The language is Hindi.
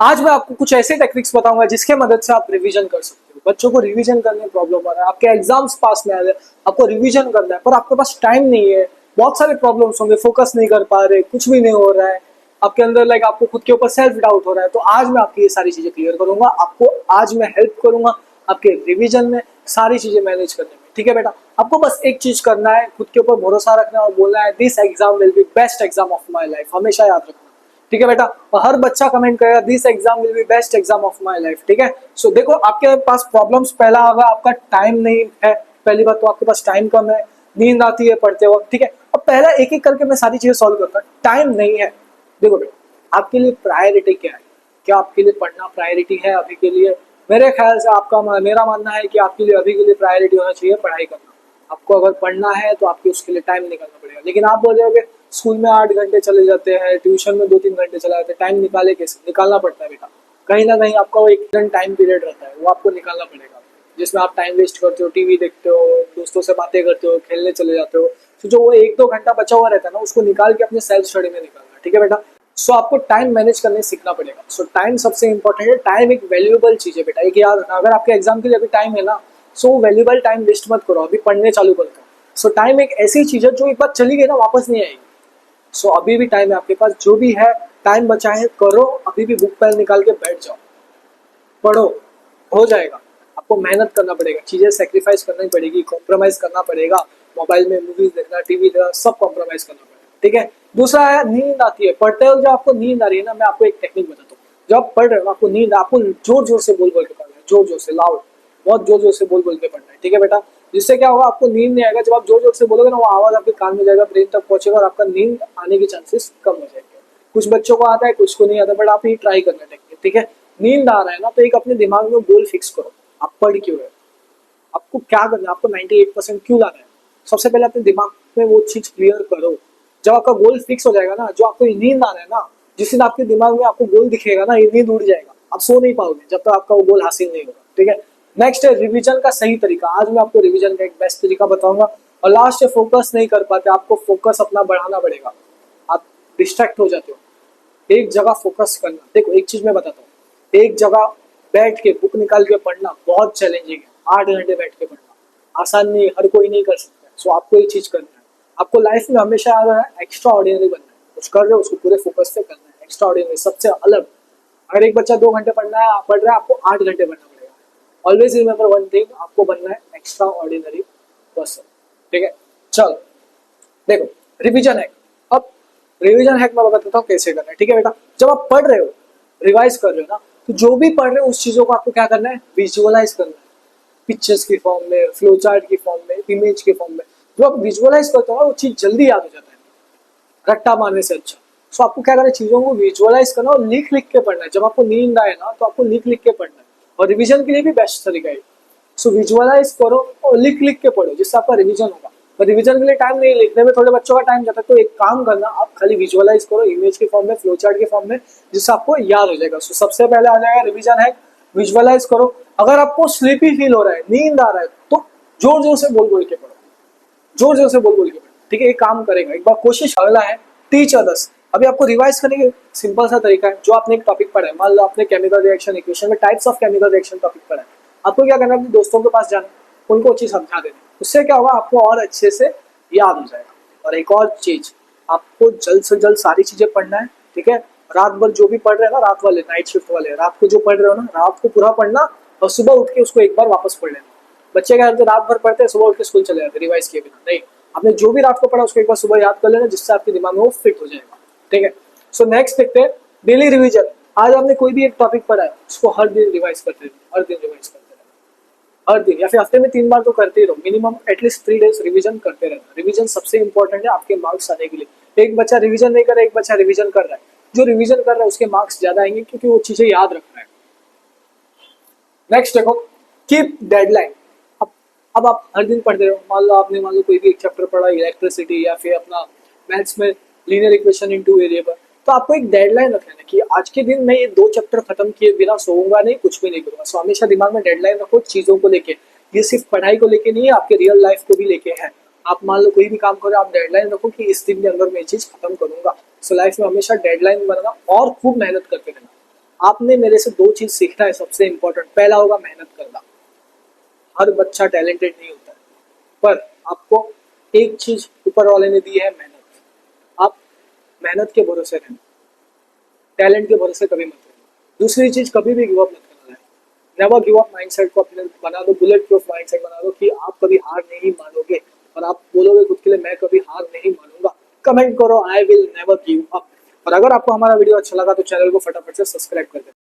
आज मैं आपको कुछ ऐसे टेक्निक्स बताऊंगा जिसके मदद से आप रिवीजन कर सकते हो। बच्चों को रिवीजन करने में प्रॉब्लम हो रहा है, आपके एग्जाम्स पास में आ रहे हैं, आपको रिवीजन करना है पर आपके पास टाइम नहीं है, बहुत सारे प्रॉब्लम्स होंगे, फोकस नहीं कर पा रहे, कुछ भी नहीं हो रहा है आपके अंदर, लाइक आपको खुद के ऊपर सेल्फ डाउट हो रहा है। तो आज मैं आपकी ये सारी चीजें क्लियर करूंगा, आपको आज मैं हेल्प करूंगा आपके रिवीजन में, सारी चीजें मैनेज करने में। ठीक है बेटा, आपको बस एक चीज करना है, खुद के ऊपर भरोसा रखना है और बोलना है this exam will be best exam of my life. हमेशा याद रखना। ठीक है बेटा, और हर बच्चा कमेंट करेगा this exam will be best exam of my life. ठीक है, सो देखो आपके पास प्रॉब्लम्स पहला होगा, आपका टाइम नहीं है। पहली बात तो आपके पास टाइम कम है, नींद आती है पढ़ते वक्त। ठीक है, अब पहला एक एक करके मैं सारी चीजें सॉल्व करता हूँ। टाइम नहीं है, देखो बेटा आपके लिए प्रायोरिटी क्या है? क्या आपके लिए पढ़ना प्रायोरिटी है अभी के लिए? मेरे ख्याल से आपका मेरा मानना है कि आपके लिए अभी के लिए प्रायोरिटी होना चाहिए पढ़ाई करना। आपको अगर पढ़ना है तो आपको उसके लिए टाइम निकालना पड़ेगा। लेकिन आप बोल रहे हो स्कूल में 8 घंटे चले जाते हैं, ट्यूशन में 2-3 घंटे चले जाते हैं, टाइम निकाले कैसे? निकालना पड़ता है बेटा, कहीं ना कहीं आपका वो एक दिन टाइम पीरियड रहता है, वो आपको निकालना पड़ेगा, जिसमें आप टाइम वेस्ट करते हो, टीवी देखते हो, दोस्तों से बातें करते हो, खेलने चले जाते हो। तो जो वो 1-2 घंटा बचा हुआ रहता है ना, उसको निकाल के अपने सेल्फ स्टडी में निकालना। ठीक है बेटा, सो आपको टाइम मैनेज करने सीखना पड़ेगा। सो टाइम सबसे इंपॉर्टेंट है, टाइम एक वैल्यूएबल चीज है बेटा, एक याद रखना। अगर आपके एग्जाम के लिए अभी टाइम है ना, सो वैल्यूएबल टाइम वेस्ट मत करो, अभी पढ़ने चालू कर दो। सो टाइम एक ऐसी चीज है जो एक बार चली गई ना वापस नहीं आएगी। सो अभी भी टाइम है आपके पास, जो भी है टाइम बचा है करो, अभी भी बुक पेन निकाल के बैठ जाओ, पढ़ो, हो जाएगा। आपको मेहनत करना पड़ेगा, चीजें सेक्रीफाइस करनी पड़ेगी, कॉम्प्रोमाइज करना पड़ेगा। मोबाइल में मूवीज देखना, टीवी देखना, सब कॉम्प्रोमाइज करना पड़ेगा। ठीक है, दूसरा है नींद आती है पढ़ते हो, जब आपको नींद आ रही है ना, मैं आपको एक टेक्निक बताता हूँ। जब आप पढ़ रहे हो आपको नींद, आपको जोर जोर से बोल बोल के पढ़ना है, जोर जोर से, लाउड, बहुत जोर जोर से बोल बोल के पढ़ना है। ठीक है बेटा, जिससे क्या होगा, आपको नींद नहीं आएगा। जब आप जोर जोर से बोलोगे ना, वो आवाज आपके कान में जाएगा, ब्रेन तक पहुंचेगा और आपका नींद आने के चांसेस कम हो जाएंगे। कुछ बच्चों को आता है, कुछ को नहीं आता, बट आप ये ट्राई करना टेक्निक। ठीक है, नींद आ रहा है ना, तो एक अपने दिमाग में गोल फिक्स करो, आप पढ़ क्यों है, आपको क्या करना है, आपको 98% क्यों लाना है। सबसे पहले अपने दिमाग में वो चीज क्लियर करो। जब आपका गोल फिक्स हो जाएगा ना, जो आपको नींद आ रहा है ना, जिस दिन आपके दिमाग में आपको गोल दिखेगा ना, ये नींद उड़ जाएगा, आप सो नहीं पाओगे जब तक आपका वो गोल हासिल नहीं होगा। ठीक है, नेक्स्ट है रिवीजन का सही तरीका। आज मैं आपको रिवीजन का एक बेस्ट तरीका बताऊंगा। और लास्ट है फोकस नहीं कर पाते, आपको फोकस अपना बढ़ाना पड़ेगा, आप डिस्ट्रैक्ट हो जाते हो। एक जगह फोकस करना, देखो एक चीज मैं बताता हूँ, एक जगह बैठ के बुक निकाल के पढ़ना बहुत चैलेंजिंग है। 8 घंटे बैठ के पढ़ना आसान नहीं, हर कोई नहीं कर सकता। सो आपको ये चीज करना है, आपको लाइफ में हमेशा एक्स्ट्रा ऑर्डिनरी बनना है। कुछ कर रहे हो उसको पूरे फोकस से करना है, एक्स्ट्रा ऑर्डिनरी, सबसे अलग। अगर एक बच्चा 2 घंटे पढ़ना है, पढ़ रहा है, आपको 8 घंटे पढ़ना पड़ेगा। ऑलवेज रिमेंबर वन थिंग, आपको बनना है एक्स्ट्रा ऑर्डिनरी पर्सन। ठीक है, चलो देखो रिवीजन है। अब रिवीजन हैक मैं बताता हूँ कैसे करना है। ठीक है बेटा, जब आप पढ़ रहे हो, रिवाइज कर रहे हो ना, तो जो भी पढ़ रहे हो उस चीजों को आपको क्या करना है, विजुअलाइज करना है, पिक्चर्स की फॉर्म में, फ्लो चार्ट की फॉर्म में, इमेज के फॉर्म में। जो आप विजुअलाइज करते हो ना, वो चीज जल्दी याद हो जाता है रट्टा मारने से अच्छा। सो आपको क्या करना है, चीजों को विजुअलाइज करना और लिख लिख के पढ़ना है। जब आपको नींद आए ना, तो आपको लिख लिख के पढ़ना है, और रिविजन के लिए भी बेस्ट तरीका है। सो विजुअलाइज करो और लिख लिख के पढ़ो, जिससे आपका रिविजन होगा। और रिविजन के लिए टाइम नहीं, लिखने में थोड़े बच्चों का टाइम जाता है, तो एक काम करना, आप खाली विजुअलाइज करो इमेज के फॉर्म में, फ्लो चार्ट के फॉर्म में, जिससे आपको याद हो जाएगा। सो सबसे पहले आ जाएगा रिविजन है, विजुअलाइज करो। अगर आपको स्लीपी फील हो रहा है, नींद आ रहा है, तो जोर जोर से बोल बोल के पढ़ो, जोर जोर से बोल बोल के पढ़ो। ठीक है, एक काम करेगा, एक बार कोशिश। अगला है टीच अदर्स। अभी आपको रिवाइज करने के सिंपल सा तरीका है। जो आपने एक टॉपिक पढ़ा है, मान लो आपने केमिकल रिएक्शन इक्वेशन में types of chemical reaction topic पढ़ा है, आपको क्या करना है, अपने दोस्तों के पास जाना, उनको चीज समझा देना। उससे क्या होगा, आपको और अच्छे से याद हो जाएगा। और एक और चीज, आपको जल्द से जल्द सारी चीजें पढ़ना है। ठीक है, रात भर जो भी पढ़ रहे हैं ना, रात वाले, नाइट शिफ्ट वाले, रात को जो पढ़ रहे हो ना, रात को पूरा पढ़ना और सुबह उठ के उसको एक बार वापस पढ़ लेना। बच्चे क्या करते हैं, रात भर पढ़ते हैं, सुबह उठ के स्कूल चले जाते रिवाइज किए बिना। नहीं, आपने जो भी रात को पढ़ा उसको एक बार सुबह याद कर लेना, जिससे आपके दिमाग में वो फिट हो जाएगा। ठीक है, सो नेक्स्ट देखते हैं डेली रिवीजन। आज आपने कोई भी एक टॉपिक पढ़ा है, उसको हर दिन रिवाइज करते रहना, हर दिन रिवाइज करते रहना, हर दिन, या फिर हफ्ते में 3 बार तो करते ही रहो। मिनिमम एटलीस्ट 3 डेज रिवीजन करते रहना। रिवीजन सबसे इंपॉर्टेंट है आपके मार्क्स आने के लिए। एक बच्चा रिवीजन नहीं कर रहा है, एक बच्चा रिवीजन कर रहा है, जो रिवीजन कर रहा है उसके मार्क्स ज्यादा आएंगे, क्योंकि वो चीजें याद रख रहा है। नेक्स्ट देखो, कीप डेडलाइन। अब आप हर दिन पढ़ रहे हो, मान लो कोई भी एक चैप्टर पढ़ा, इलेक्ट्रिसिटी या फिर अपना मैथ्स में लीनियर इक्वेशन इन 2 वेरिएबल, तो आपको एक डेडलाइन रखना है कि आज के दिन मैं ये 2 चैप्टर खत्म किए बिना सोऊंगा नहीं, कुछ भी नहीं करूंगा। सो हमेशा दिमाग में डेडलाइन रखो चीजों को लेके। ये सिर्फ पढ़ाई को लेके नहीं है, आपके रियल लाइफ को भी लेके है। आप मान लो कोई भी काम करो, आप डेडलाइन रखो कि इस दिन के अंदर मैं ये चीज खत्म करूंगा। सो लाइफ में हमेशा डेडलाइन बनाना और खूब मेहनत करते रहना। आपने मेरे से 2 चीज सीखना है सबसे इंपॉर्टेंट। पहला होगा मेहनत करना। हर बच्चा टैलेंटेड नहीं होता है, पर आपको एक चीज ऊपर वाले ने दी है, मेहनत। आप मेहनत के भरोसे रहें, टैलेंट के भरोसे कभी मत रहना। दूसरी चीज, कभी भी गिव अप मत करना है। नेवर गिव अप माइंडसेट को अपने बना दो, बुलेट प्रूफ माइंडसेट बना दो कि आप कभी हार नहीं मानोगे और आप बोलोगे खुद के लिए मैं कभी हार नहीं मानूंगा। कमेंट करो I will never give up. और अगर आपको हमारा वीडियो अच्छा लगा तो चैनल को फटाफट से सब्सक्राइब कर देना।